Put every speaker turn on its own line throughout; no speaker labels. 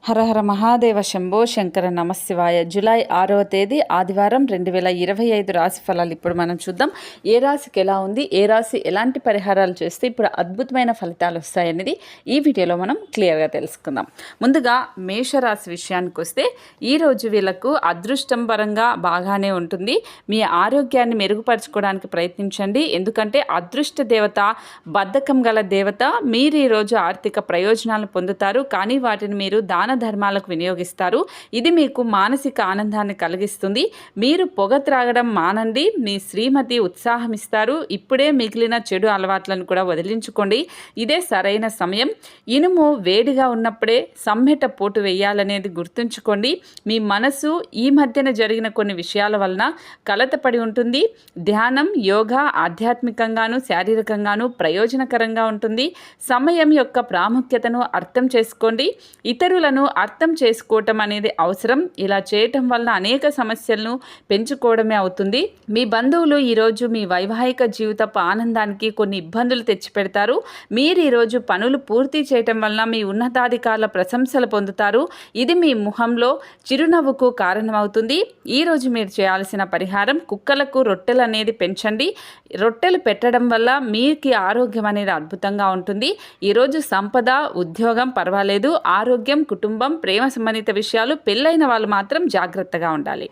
హర హర మహాదేవ శంభో శంకర నమశివాయ. జూలై 6వ తేదీ ఆదివారం 2025 రాశి ఫలాలు ఇప్పుడు మనం చూద్దాం. ఏ రాశికి ఎలా ఉంది, ఏ రాశి ఎలాంటి పరిహారాలు చేస్తే ఇప్పుడు అద్భుతమైన ఫలితాలు వస్తాయనేది ఈ వీడియోలో మనం క్లియర్గా తెలుసుకుందాం. ముందుగా మేషరాశి విషయానికి వస్తే ఈరోజు వీళ్ళకు అదృష్టం పరంగా బాగానే ఉంటుంది. మీ ఆరోగ్యాన్ని మెరుగుపరచుకోవడానికి ప్రయత్నించండి. ఎందుకంటే అదృష్ట దేవత బద్ధకం గల దేవత. మీరు ఈరోజు ఆర్థిక ప్రయోజనాలు పొందుతారు, కానీ వాటిని మీరు దాన ధర్మాలకు వినియోగిస్తారు. ఇది మీకు మానసిక ఆనందాన్ని కలిగిస్తుంది. మీరు పొగ త్రాగడం మానండి. మీ శ్రీమతి ఉత్సాహం ఇస్తారు. ఇప్పుడే మిగిలిన చెడు అలవాట్లను కూడా వదిలించుకోండి. ఇదే సరైన సమయం. ఇనుము వేడిగా ఉన్నప్పుడే సమ్మెట పోటు వేయాలనేది గుర్తుంచుకోండి. మీ మనసు ఈ మధ్యన జరిగిన కొన్ని విషయాల వలన కలతపడి ఉంటుంది. ధ్యానం, యోగా ఆధ్యాత్మికంగాను శారీరకంగాను ప్రయోజనకరంగా ఉంటుంది. సమయం యొక్క ప్రాముఖ్యతను అర్థం చేసుకోండి. ఇతరులను అర్థం చేసుకోవటం అనేది అవసరం. ఇలా చేయటం వల్ల అనేక సమస్యలను పెంచుకోవడమే అవుతుంది. మీ బంధువులు ఈరోజు మీ వైవాహిక జీవితపు ఆనందానికి కొన్ని ఇబ్బందులు తెచ్చిపెడతారు. మీరు ఈరోజు పనులు పూర్తి చేయటం వలన మీ ఉన్నతాధికారుల ప్రశంసలు పొందుతారు. ఇది మీ ముఖంలో చిరునవ్వుకు కారణమవుతుంది. ఈరోజు మీరు చేయాల్సిన పరిహారం, కుక్కలకు రొట్టెలు అనేది పెంచండి. రొట్టెలు పెట్టడం వల్ల మీకు ఆరోగ్యం అనేది అద్భుతంగా ఉంటుంది. ఈరోజు సంపద, ఉద్యోగం పర్వాలేదు. ఆరోగ్యం, కుటుంబం, ప్రేమ సంబంధిత విషయాలు, పెళ్ళైన వాళ్ళు మాత్రం జాగ్రత్తగా ఉండాలి.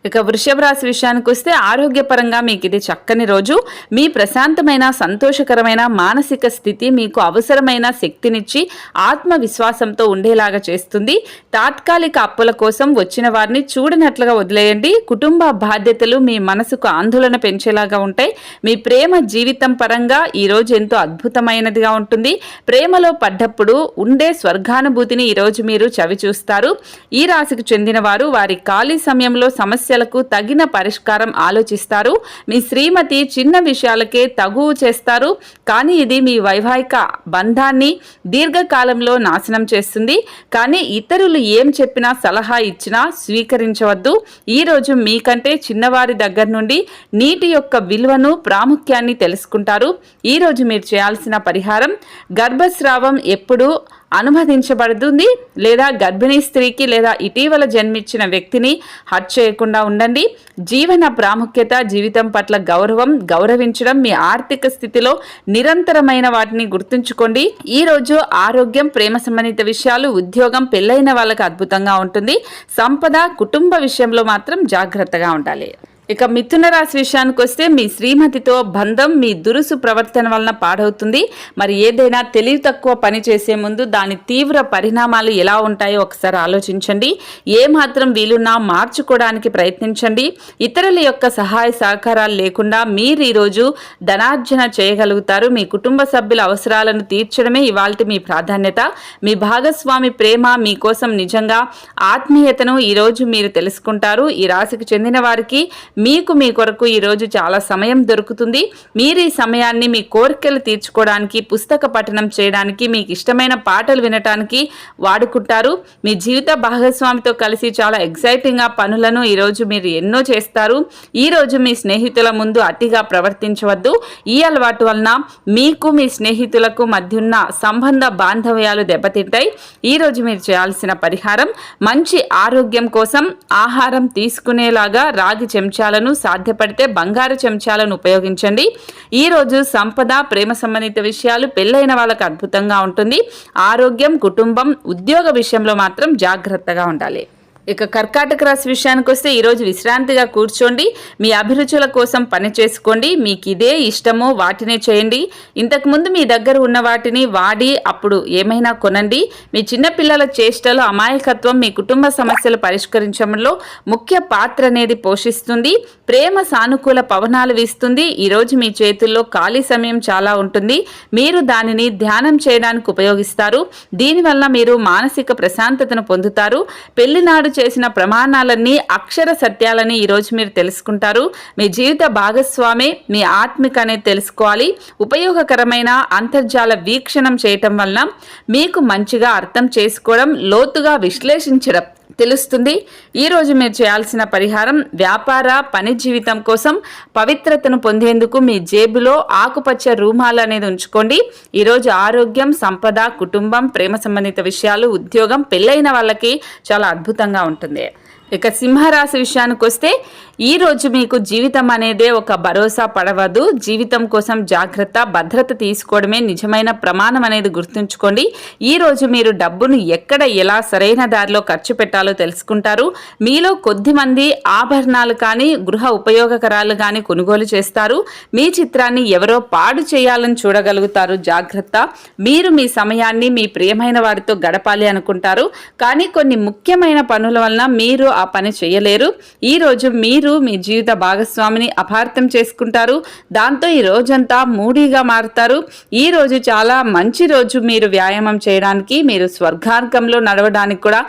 ఇక వృషభ రాశి విషయానికి వస్తే ఆరోగ్యపరంగా మీకు ఇది చక్కని రోజు. మీ ప్రశాంతమైన సంతోషకరమైన మానసిక స్థితి మీకు అవసరమైన శక్తినిచ్చి ఆత్మవిశ్వాసంతో ఉండేలాగా చేస్తుంది. తాత్కాలిక అప్పుల కోసం వచ్చిన వారిని చూడనట్లుగా వదిలేయండి. కుటుంబ బాధ్యతలు మీ మనసుకు ఆందోళన పెంచేలాగా ఉంటాయి. మీ ప్రేమ జీవితం పరంగా ఈరోజు ఎంతో అద్భుతమైనదిగా ఉంటుంది. ప్రేమలో పడ్డప్పుడు ఉండే స్వర్గానుభూతిని ఈరోజు మీరు చవి చూస్తారు. ఈ రాశికి చెందిన వారు వారి ఖాళీ సమయంలో సమస్యలకు తగిన పరిష్కారం ఆలోచిస్తారు. మీ శ్రీమతి చిన్న విషయాలకే తగువ చేస్తారు, కానీ ఇది మీ వైవాహిక బంధాన్ని దీర్ఘకాలంలో నాశనం చేస్తుంది. కానీ ఇతరులు ఏం చెప్పినా, సలహా ఇచ్చినా స్వీకరించవద్దు. ఈరోజు మీకంటే చిన్నవారి దగ్గర నుండి నీటి యొక్క విలువను, ప్రాముఖ్యాన్ని తెలుసుకుంటారు. ఈరోజు మీరు చేయాల్సిన పరిహారం, గర్భస్రావం ఎప్పుడు అనుమతించబడుతుంది లేదా గర్భిణీ స్త్రీకి లేదా ఇటీవల జన్మించిన వ్యక్తిని హర్ట్ చేయకుండా ఉండండి. జీవన ప్రాముఖ్యత, జీవితం పట్ల గౌరవం, గౌరవించడం, మీ ఆర్థిక స్థితిలో నిరంతరమైన వాటిని గుర్తుంచుకోండి. ఈరోజు ఆరోగ్యం, ప్రేమ సంబంధిత విషయాలు, ఉద్యోగం, పెళ్ళైన వాళ్ళకి అద్భుతంగా ఉంటుంది. సంపద, కుటుంబ విషయంలో మాత్రం జాగ్రత్తగా ఉండాలి. ఇక మిథున రాశి విషయానికి వస్తే మీ శ్రీమతితో బంధం మీ దురుసు ప్రవర్తన వలన పాడవుతుంది. మరి ఏదైనా తెలివి తక్కువ పని చేసే ముందు దాని తీవ్ర పరిణామాలు ఎలా ఉంటాయో ఒకసారి ఆలోచించండి. ఏమాత్రం వీలున్నా మార్చుకోవడానికి ప్రయత్నించండి. ఇతరుల యొక్క సహాయ సహకారాలు లేకుండా మీరు ఈరోజు ధనార్జన చేయగలుగుతారు. మీ కుటుంబ సభ్యుల అవసరాలను తీర్చడమే ఇవాల్టి మీ ప్రాధాన్యత. మీ భాగస్వామి ప్రేమ మీకోసం నిజంగా ఆత్మీయతను ఈరోజు మీరు తెలుసుకుంటారు. ఈ రాశికి చెందిన వారికి మీ కొరకు ఈరోజు చాలా సమయం దొరుకుతుంది. మీరు ఈ సమయాన్ని మీ కోరికలు తీర్చుకోవడానికి, పుస్తక పఠనం చేయడానికి, మీకు ఇష్టమైన పాటలు వినటానికి వాడుకుంటారు. మీ జీవిత భాగస్వామితో కలిసి చాలా ఎక్సైటింగ్గా పనులను ఈరోజు మీరు ఎన్నో చేస్తారు. ఈరోజు మీ స్నేహితుల ముందు అతిగా ప్రవర్తించవద్దు. ఈ అలవాటు వలన మీకు మీ స్నేహితులకు మధ్య ఉన్న సంబంధ బాంధవ్యాలు దెబ్బతింటాయి. ఈరోజు మీరు చేయాల్సిన పరిహారం, మంచి ఆరోగ్యం కోసం ఆహారం తీసుకునేలాగా రాగి చెంచాలను, సాధ్యపడితే బంగారు చెంచాలను ఉపయోగించండి. ఈరోజు సంపద, ప్రేమ సంబంధిత విషయాలు, పెళ్ళైన వాళ్ళకు అద్భుతంగా ఉంటుంది. ఆరోగ్యం, కుటుంబం, ఉద్యోగ విషయంలో మాత్రం జాగ్రత్తగా ఉండాలి. ఇక కర్కాటక రాశి విషయానికి వస్తే ఈరోజు విశ్రాంతిగా కూర్చోండి. మీ అభిరుచుల కోసం పని చేసుకోండి. మీకు ఇదే ఇష్టమో వాటినే చేయండి. ఇంతకుముందు మీ దగ్గర ఉన్న వాటిని వాడి అప్పుడు ఏమైనా కొనండి. మీ చిన్నపిల్లల చేష్టలు, అమాయకత్వం మీ కుటుంబ సమస్యలు పరిష్కరించడంలో ముఖ్య పాత్ర అనేది పోషిస్తుంది. ప్రేమ సానుకూల పవనాలు వీస్తుంది. ఈరోజు మీ చేతుల్లో ఖాళీ సమయం చాలా ఉంటుంది. మీరు దానిని ధ్యానం చేయడానికి ఉపయోగిస్తారు. దీనివల్ల మీరు మానసిక ప్రశాంతతను పొందుతారు. పెళ్లినాడు చేసిన ప్రమాణాలన్నీ అక్షర సత్యాలని ఈరోజు మీరు తెలుసుకుంటారు. మీ జీవిత భాగస్వామి మీ ఆత్మిక అనేది తెలుసుకోవాలి. ఉపయోగకరమైన అంతర్జాల వీక్షణం చేయటం వలన మీకు మంచిగా అర్థం చేసుకోవడం, లోతుగా విశ్లేషించడం తెలుస్తుంది. ఈరోజు మీరు చేయాల్సిన పరిహారం వ్యాపార పని జీవితం కోసం పవిత్రతను పొందేందుకు మీ జేబులో ఆకుపచ్చ రూమాలు అనేది ఉంచుకోండి. ఈరోజు ఆరోగ్యం, సంపద, కుటుంబం, ప్రేమ సంబంధిత విషయాలు, ఉద్యోగం, పెళ్ళైన వాళ్ళకి చాలా అద్భుతంగా ఉంటుంది. ఇక సింహరాశి విషయానికి వస్తే ఈరోజు మీకు జీవితం అనేదే ఒక భరోసా పడవదు. జీవితం కోసం జాగ్రత్త, భద్రత తీసుకోవడమే నిజమైన ప్రమాణం అనేది గుర్తుంచుకోండి. ఈరోజు మీరు డబ్బును ఎక్కడ ఎలా సరైన దారిలో ఖర్చు పెట్టాలో తెలుసుకుంటారు. మీలో కొద్ది మంది ఆభరణాలు కానీ గృహ ఉపయోగకరాలు కానీ కొనుగోలు చేస్తారు. మీ చిత్రాన్ని ఎవరో పాడు చేయాలని చూడగలుగుతారు. జాగ్రత్త. మీరు మీ సమయాన్ని మీ ప్రియమైన వారితో గడపాలి అనుకుంటారు, కానీ కొన్ని ముఖ్యమైన పనుల వలన మీరు ఆ పని చేయలేరు. ఈరోజు మీరు మీ జీవిత భాగస్వామిని అపార్థం చేసుకుంటారు. దాంతో ఈ రోజంతా మూడీగా మారుతారు. ఈ రోజు చాలా మంచి రోజు. మీరు వ్యాయామం చేయడానికి, మీరు స్వర్గార్గంలో నడవడానికి కూడా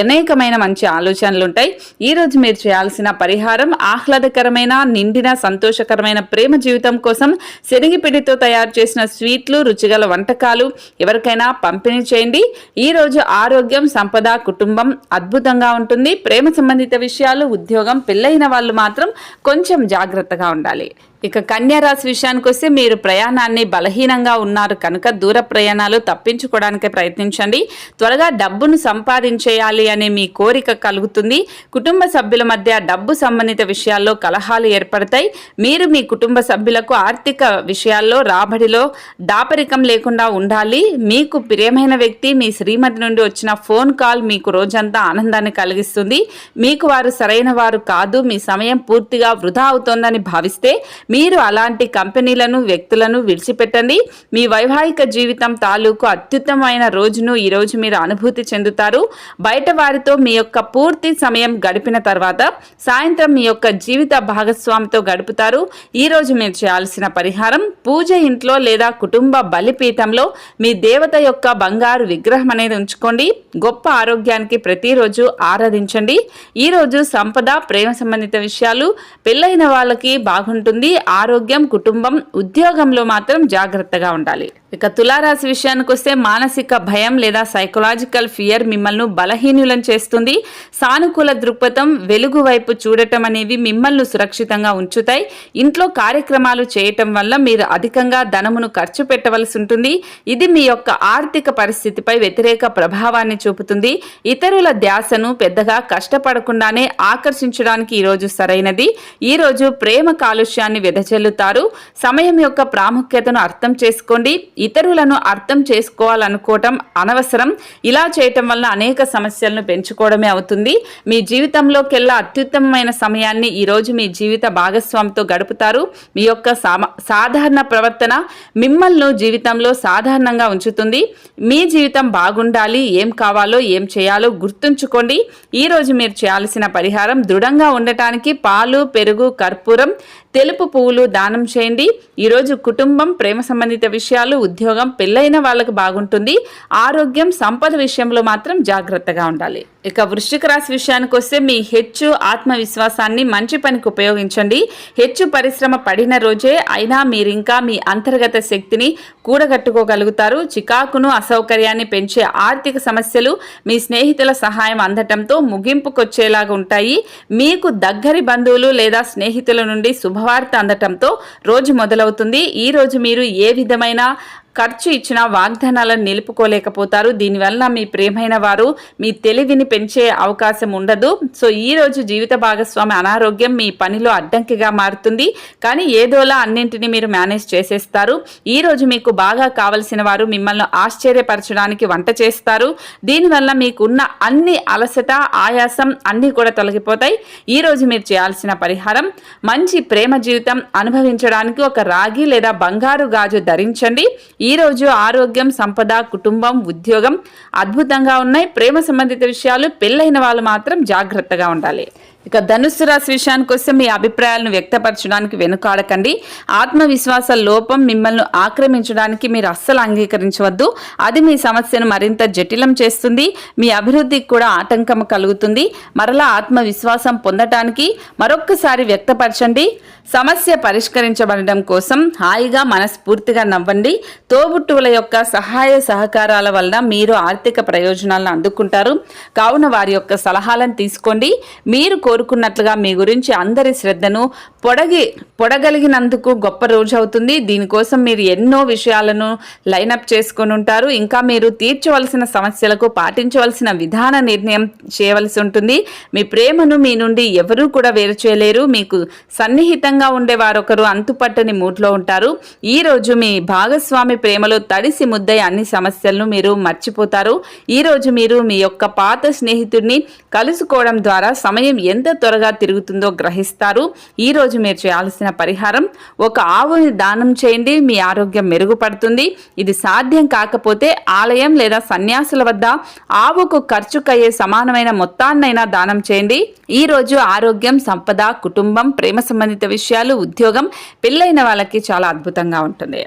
అనేకమైన మంచి ఆలోచనలు ఉంటాయి. ఈ రోజు మీరు చేయాల్సిన పరిహారం ఆహ్లాదకరమైన, నిండిన, సంతోషకరమైన ప్రేమ జీవితం కోసం శనగపిండితో తయారు చేసిన స్వీట్లు, రుచిగల వంటకాలు ఎవరికైనా పంపిణీ చేయండి. ఈ రోజు ఆరోగ్యం, సంపద, కుటుంబం అద్భుతంగా ఉంటుంది. ప్రేమ సంబంధిత విషయాలు, ఉద్యోగం, పెళ్ళైన వాళ్ళు మాత్రం కొంచెం జాగ్రత్తగా ఉండాలి. ఇక కన్యా రాశి విషయానికి వస్తే మీరు ప్రయాణాన్ని బలహీనంగా ఉన్నారు కనుక దూర ప్రయాణాలు తప్పించుకోవడానికి ప్రయత్నించండి. త్వరగా డబ్బును సంపాదించేయాలి అనే మీ కోరిక కలుగుతుంది. కుటుంబ సభ్యుల మధ్య డబ్బు సంబంధిత విషయాల్లో కలహాలు ఏర్పడతాయి. మీరు మీ కుటుంబ సభ్యులకు ఆర్థిక విషయాల్లో రాబడిలో దాపరికం లేకుండా ఉండాలి. మీకు ప్రియమైన వ్యక్తి, మీ శ్రీమతి నుండి వచ్చిన ఫోన్ కాల్ మీకు రోజంతా ఆనందాన్ని కలిగిస్తుంది. మీకు వారు సరైన వారు కాదు, మీ సమయం పూర్తిగా వృధా అవుతోందని భావిస్తే మీరు అలాంటి కంపెనీలను, వ్యక్తులను విడిచిపెట్టండి. మీ వైవాహిక జీవితం తాలూకు అత్యుత్తమమైన రోజును ఈరోజు మీరు అనుభూతి చెందుతారు. బయట వారితో మీ యొక్క పూర్తి సమయం గడిపిన తర్వాత సాయంత్రం మీ యొక్క జీవిత భాగస్వామితో గడుపుతారు. ఈరోజు మీరు చేయాల్సిన పరిహారం పూజ ఇంట్లో లేదా కుటుంబ బలిపీఠంలో మీ దేవత యొక్క బంగారు విగ్రహం అనేది ఉంచుకోండి. గొప్ప ఆరోగ్యానికి ప్రతిరోజు ఆరాధించండి. ఈరోజు సంపద, ప్రేమ సంబంధిత విషయాలు, పెళ్ళైన వాళ్ళకి బాగుంటుంది. ఆరోగ్యం, కుటుంబం, ఉద్యోగంలో మాత్రం జాగ్రత్తగా ఉండాలి. ఇక తులారాశి విషయానికి వస్తే మానసిక భయం లేదా సైకలాజికల్ ఫియర్ మిమ్మల్ని బలహీనులను చేస్తుంది. సానుకూల దృక్పథం, వెలుగు వైపు చూడటం అనేవి మిమ్మల్ని సురక్షితంగా ఉంచుతాయి. ఇంట్లో కార్యక్రమాలు చేయటం వల్ల మీరు అధికంగా ధనమును ఖర్చు పెట్టవలసి ఉంటుంది. ఇది మీ యొక్క ఆర్థిక పరిస్థితిపై వ్యతిరేక ప్రభావాన్ని చూపుతుంది. ఇతరుల ధ్యాసను పెద్దగా కష్టపడకుండానే ఆకర్షించడానికి ఈరోజు సరైనది. ఈరోజు ప్రేమ కాలుష్యాన్ని వెదజల్లుతారు. సమయం యొక్క ప్రాముఖ్యతను అర్థం చేసుకోండి. ఇతరులను అర్థం చేసుకోవాలనుకోవటం అనవసరం. ఇలా చేయటం వల్ల అనేక సమస్యలను పెంచుకోవడమే అవుతుంది. మీ జీవితంలోకెల్లా అత్యుత్తమమైన సమయాన్ని ఈరోజు మీ జీవిత భాగస్వామితో గడుపుతారు. మీ యొక్క సాధారణ ప్రవర్తన మిమ్మల్ని జీవితంలో సాధారణంగా ఉంచుతుంది. మీ జీవితం బాగుండాలి. ఏం కావాలో, ఏం చేయాలో గుర్తుంచుకోండి. ఈరోజు మీరు చేయాల్సిన పరిహారం దృఢంగా ఉండటానికి పాలు, పెరుగు, కర్పూరం, తెలుపు పువ్వులు దానం చేయండి. ఈరోజు కుటుంబం, ప్రేమ సంబంధిత విషయాలు, ఉద్యోగం, పెళ్ళైన వాళ్ళకు బాగుంటుంది. ఆరోగ్యం, సంపద విషయంలో మాత్రం జాగ్రత్తగా ఉండాలి. ఇక వృశ్చిక రాశి విషయానికి వస్తే మీ హెచ్చు ఆత్మవిశ్వాసాన్ని మంచి పనికి ఉపయోగించండి. హెచ్చు పరిశ్రమ పడిన రోజే అయినా మీరు ఇంకా మీ అంతర్గత శక్తిని కూడగట్టుకోగలుగుతారు. చికాకును, అసౌకర్యాన్ని పెంచే ఆర్థిక సమస్యలు మీ స్నేహితుల సహాయం అందటంతో ముగింపుకొచ్చేలాగా ఉంటాయి. మీకు దగ్గరి బంధువులు లేదా స్నేహితుల నుండి శుభవార్త అందటంతో రోజు మొదలవుతుంది. ఈ రోజు మీరు ఏ విధమైన ఖర్చు ఇచ్చిన వాగ్దానాలను నిలుపుకోలేకపోతారు. దీనివల్ల మీ ప్రియమైన వారు మీ తెలివిని పెంచే అవకాశం ఉండదు. సో ఈ రోజు జీవిత భాగస్వామి అనారోగ్యం మీ పనిలో అడ్డంకిగా మారుతుంది. కానీ ఏదోలా అన్నింటినీ మీరు మేనేజ్ చేసేస్తారు. ఈ రోజు మీకు బాగా కావలసిన వారు మిమ్మల్ని ఆశ్చర్యపరచడానికి వంట చేస్తారు. దీనివల్ల మీకున్న అన్ని అలసట, ఆయాసం అన్నీ కూడా తొలగిపోతాయి. ఈ రోజు మీరు చేయాల్సిన పరిహారం మంచి ప్రేమ జీవితం అనుభవించడానికి ఒక రాగి లేదా బంగారు గాజు ధరించండి. ఈ రోజు ఆరోగ్యం, సంపద, కుటుంబం, ఉద్యోగం అద్భుతంగా ఉన్నాయి. ప్రేమ సంబంధిత విషయాలు, పెళ్ళైన వాళ్ళు మాత్రం జాగ్రత్తగా ఉండాలి. ఇక ధనుస్సు రాశి విషయానికి వస్తే మీ అభిప్రాయాలను వ్యక్తపరచడానికి వెనుకాడకండి. ఆత్మవిశ్వాస లోపం మిమ్మల్ని ఆక్రమించడానికి మీరు అస్సలు అంగీకరించవద్దు. అది మీ సమస్యను మరింత జటిలం చేస్తుంది, మీ అభివృద్ధికి కూడా ఆటంకం కలుగుతుంది. మరలా ఆత్మవిశ్వాసం పొందటానికి మరొక్కసారి వ్యక్తపరచండి. సమస్య పరిష్కరించబడడం కోసం హాయిగా మనస్ఫూర్తిగా నవ్వండి. తోబుట్టువుల యొక్క సహాయ సహకారాల వలన మీరు ఆర్థిక ప్రయోజనాలను అందుకుంటారు. కావున వారి యొక్క సలహాలను తీసుకోండి. మీరు కోరుకున్నట్లుగా మీ గురించి అందరి శ్రద్ధను పొడగలిగినందుకు గొప్ప రోజు అవుతుంది. దీనికోసం మీరు ఎన్నో విషయాలను లైనప్ చేసుకొని ఉంటారు. ఇంకా మీరు తీర్చవలసిన సమస్యలకు పాటించవలసిన విధాన నిర్ణయం చేయవలసి ఉంటుంది. మీ ప్రేమను మీ నుండి ఎవరూ కూడా వేరు చేయలేరు. మీకు సన్నిహితంగా ఉండే వారొకరు అంతుపట్టని మూడ్లో ఉంటారు. ఈ రోజు మీ భాగస్వామి ప్రేమలో తడిసి ముద్దై అన్ని సమస్యలను మీరు మర్చిపోతారు. ఈ రోజు మీరు మీ యొక్క పాత స్నేహితుడిని కలుసుకోవడం ద్వారా సమయం ఎంత త్వరగా తిరుగుతుందో గ్రహిస్తారు. ఈ రోజు మీరు చేయాల్సిన పరిహారం, ఒక ఆవుని దానం చేయండి. మీ ఆరోగ్యం మెరుగుపడుతుంది. ఇది సాధ్యం కాకపోతే ఆలయం లేదా సన్యాసుల వద్ద ఆవుకు ఖర్చుకయ్యే సమానమైన మొత్తాన్నైనా దానం చేయండి. ఈ రోజు ఆరోగ్యం, సంపద, కుటుంబం, ప్రేమ సంబంధిత విషయాలు, ఉద్యోగం, పెళ్ళైన వాళ్ళకి చాలా అద్భుతంగా ఉంటుంది.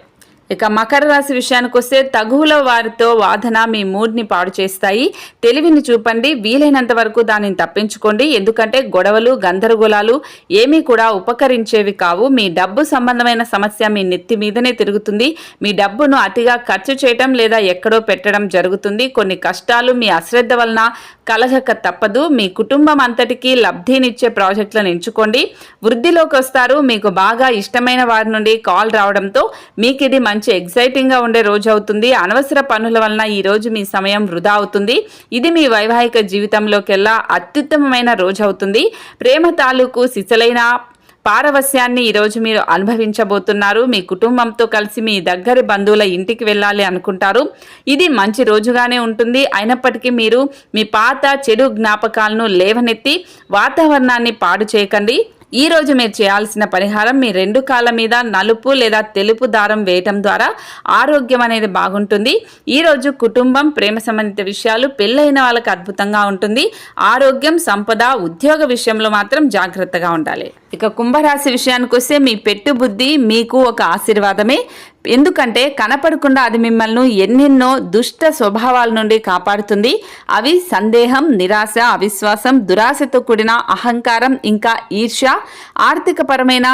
ఇక మకర రాశి విషయానికి వస్తే తగువుల వారితో వాదన మీ మూడ్ని పాడు చేస్తాయి. తెలివిని చూపండి. వీలైనంత వరకు దానిని తప్పించుకోండి. ఎందుకంటే గొడవలు, గందరగోళాలు ఏమీ కూడా ఉపకరించేవి కావు. మీ డబ్బు సంబంధమైన సమస్య మీ నెత్తి మీదనే తిరుగుతుంది. మీ డబ్బును అతిగా ఖర్చు చేయటం లేదా ఎక్కడో పెట్టడం జరుగుతుంది. కొన్ని కష్టాలు మీ అశ్రద్ధ వలన కలగక తప్పదు. మీ కుటుంబం అంతటికీ లబ్ధినిచ్చే ప్రాజెక్టులను ఎంచుకోండి. వృద్ధిలోకి వస్తారు. మీకు బాగా ఇష్టమైన వారి నుండి కాల్ రావడంతో మీకు ఇది మంచి ఎగ్జైటింగ్ గా ఉండే రోజు అవుతుంది. అనవసర పనుల వలన ఈ రోజు మీ సమయం వృధా అవుతుంది. ఇది మీ వైవాహిక జీవితంలోకెల్లా అత్యుత్తమమైన రోజు అవుతుంది. ప్రేమ తాలూకు సిసలైన పారవస్యాన్ని ఈరోజు మీరు అనుభవించబోతున్నారు. మీ కుటుంబంతో కలిసి మీ దగ్గరి బంధువుల ఇంటికి వెళ్ళాలి అనుకుంటారు. ఇది మంచి రోజుగానే ఉంటుంది. అయినప్పటికీ మీరు మీ పాత చెడు జ్ఞాపకాలను లేవనెత్తి వాతావరణాన్ని పాడు చేయకండి. ఈ రోజు మీరు చేయాల్సిన పరిహారం, మీ 2 కాళ్ళ మీద నలుపు లేదా తెలుపు దారం వేయటం ద్వారా ఆరోగ్యం అనేది బాగుంటుంది. ఈ రోజు కుటుంబం, ప్రేమ సంబంధిత విషయాలు, పెళ్ళైన వాళ్ళకి అద్భుతంగా ఉంటుంది. ఆరోగ్యం, సంపద, ఉద్యోగ విషయంలో మాత్రం జాగ్రత్తగా ఉండాలి. ఇక కుంభరాశి విషయానికి వస్తే మీ పెట్టుబుద్ధి మీకు ఒక ఆశీర్వాదమే. ఎందుకంటే కనపడకుండా అది మిమ్మల్ని ఎన్నెన్నో దుష్ట స్వభావాల నుండి కాపాడుతుంది. అవి సందేహం, నిరాశ, అవిశ్వాసం, దురాశతో కూడిన అహంకారం, ఇంకా ఈర్ష్య, ఆర్థికపరమైన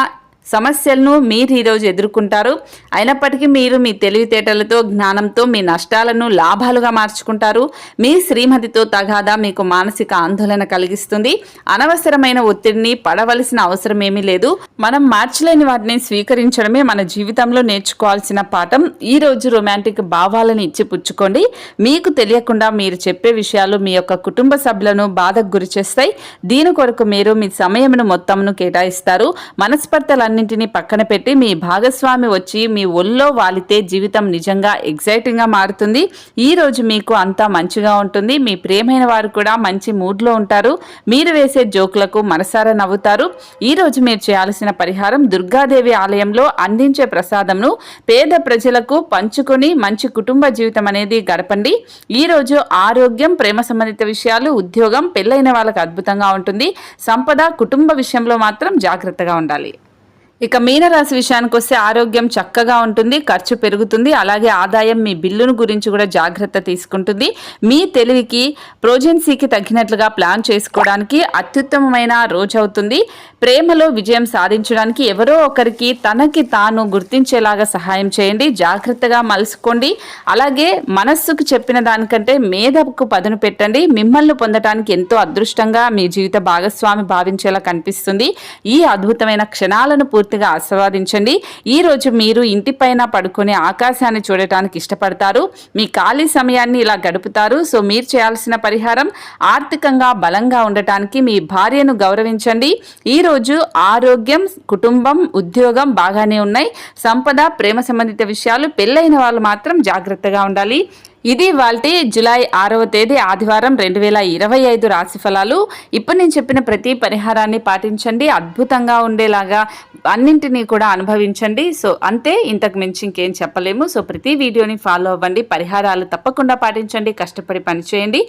సమస్యలను మీరు ఈరోజు ఎదుర్కొంటారు. అయినప్పటికీ మీరు మీ తెలివితేటలతో, జ్ఞానంతో మీ నష్టాలను లాభాలుగా మార్చుకుంటారు. మీ శ్రీమతితో తగాదా మీకు మానసిక ఆందోళన కలిగిస్తుంది. అనవసరమైన ఒత్తిడిని పడవలసిన అవసరం ఏమీ లేదు. మనం మార్చలేని వాటిని స్వీకరించడమే మన జీవితంలో నేర్చుకోవాల్సిన పాఠం. ఈ రోజు రొమాంటిక్ భావాలను ఇచ్చి పుచ్చుకోండి. మీకు తెలియకుండా మీరు చెప్పే విషయాలు మీ యొక్క కుటుంబ సభ్యులను బాధకు గురి చేస్తాయి. దీని కొరకు మీరు మీ సమయమును మొత్తంను కేటాయిస్తారు. మనస్పర్ధలన్నీ అన్నింటినీ పక్కన పెట్టి మీ భాగస్వామి వచ్చి మీ ఒళ్ళో వాలితే జీవితం నిజంగా ఎగ్జైటింగ్ గా మారుతుంది. ఈ రోజు మీకు అంతా మంచిగా ఉంటుంది. మీ ప్రియమైన వారు కూడా మంచి మూడ్లో ఉంటారు. మీరు వేసే జోకులకు మనసారా నవ్వుతారు. ఈ రోజు మీరు చేయాల్సిన పరిహారం, దుర్గాదేవి ఆలయంలో అందించే ప్రసాదంను పేద ప్రజలకు పంచుకొని మంచి కుటుంబ జీవితం అనేది గడపండి. ఈ రోజు ఆరోగ్యం, ప్రేమ సంబంధిత విషయాలు, ఉద్యోగం, పెళ్ళైన వాళ్ళకి అద్భుతంగా ఉంటుంది. సంపద, కుటుంబ విషయంలో మాత్రం జాగ్రత్తగా ఉండాలి. ఇక మీనరాశి విషయానికి వస్తే ఆరోగ్యం చక్కగా ఉంటుంది, ఖర్చు పెరుగుతుంది. అలాగే ఆదాయం మీ బిల్లును గురించి కూడా జాగ్రత్త తీసుకుంటుంది. మీ తెలివికి, ప్రోజెన్సీకి తగ్గినట్లుగా ప్లాన్ చేసుకోవడానికి అత్యుత్తమమైన రోజు అవుతుంది. ప్రేమలో విజయం సాధించడానికి ఎవరో ఒకరికి తనకి తాను గుర్తించేలాగా సహాయం చేయండి. జాగ్రత్తగా మలుసుకోండి. అలాగే మనస్సుకు చెప్పిన దానికంటే మేధకు పదును పెట్టండి. మిమ్మల్ని పొందడానికి ఎంతో అదృష్టంగా మీ జీవిత భాగస్వామి భావించేలా కనిపిస్తుంది. ఈ అద్భుతమైన క్షణాలను పూర్తిగా ఆస్వాదించండి. ఈ రోజు మీరు ఇంటిపైన పడుకొని ఆకాశాన్ని చూడటానికి ఇష్టపడతారు. మీ ఖాళీ సమయాన్ని ఇలా గడుపుతారు. సో మీరు చేయాల్సిన పరిహారం, ఆర్థికంగా బలంగా ఉండటానికి మీ భార్యను గౌరవించండి. ఈ రోజు ఆరోగ్యం, కుటుంబం, ఉద్యోగం బాగానే ఉన్నాయి. సంపద, ప్రేమ సంబంధిత విషయాలు, పెళ్ళైన వాళ్ళు మాత్రం జాగ్రత్తగా ఉండాలి. ఇది వాల్టి జూలై 6వ తేదీ ఆదివారం 2025 రాశి ఫలాలు. ఇప్పుడు నేను చెప్పిన ప్రతి పరిహారాన్ని పాటించండి. అద్భుతంగా ఉండేలాగా అన్నింటినీ కూడా అనుభవించండి. సో అంతే, ఇంతకు మించి ఇంకేం చెప్పలేము. సో ప్రతి వీడియోని ఫాలో అవ్వండి. పరిహారాలు తప్పకుండా పాటించండి. కష్టపడి పనిచేయండి.